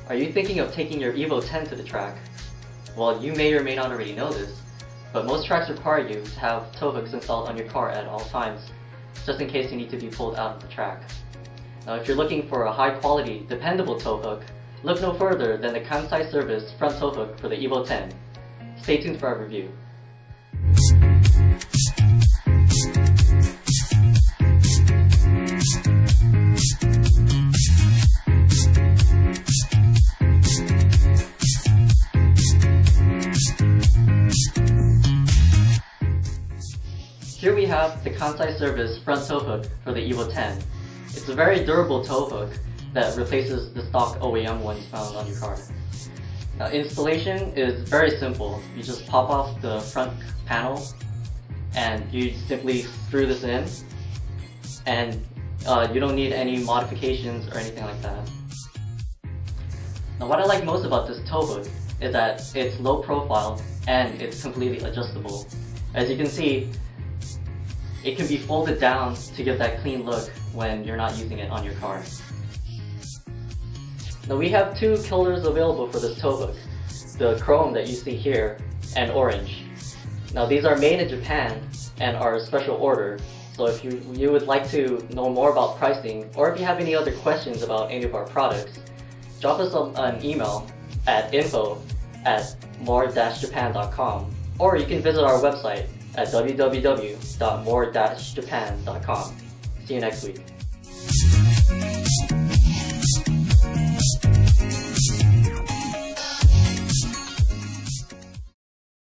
Are you thinking of taking your EVO 10 to the track? Well, you may or may not already know this, but most tracks require you to have tow hooks installed on your car at all times, just in case you need to be pulled out of the track. Now, if you're looking for a high-quality, dependable tow hook, look no further than the Kansai Service front tow hook for the EVO 10. Stay tuned for our review. Here we have the Kansai Service front tow hook for the EVO 10. It's a very durable tow hook that replaces the stock OEM ones found on your car. Now, installation is very simple. You just pop off the front panel and you simply screw this in, and you don't need any modifications or anything like that. Now, what I like most about this tow hook is that it's low profile and it's completely adjustable. As you can see, it can be folded down to give that clean look when you're not using it on your car. Now, we have two colors available for this tow hook, the chrome that you see here and orange. Now, these are made in Japan and are a special order, so if you would like to know more about pricing, or if you have any other questions about any of our products, drop us an email at info@more-japan.com, or you can visit our website at www.more-japan.com. See you next week.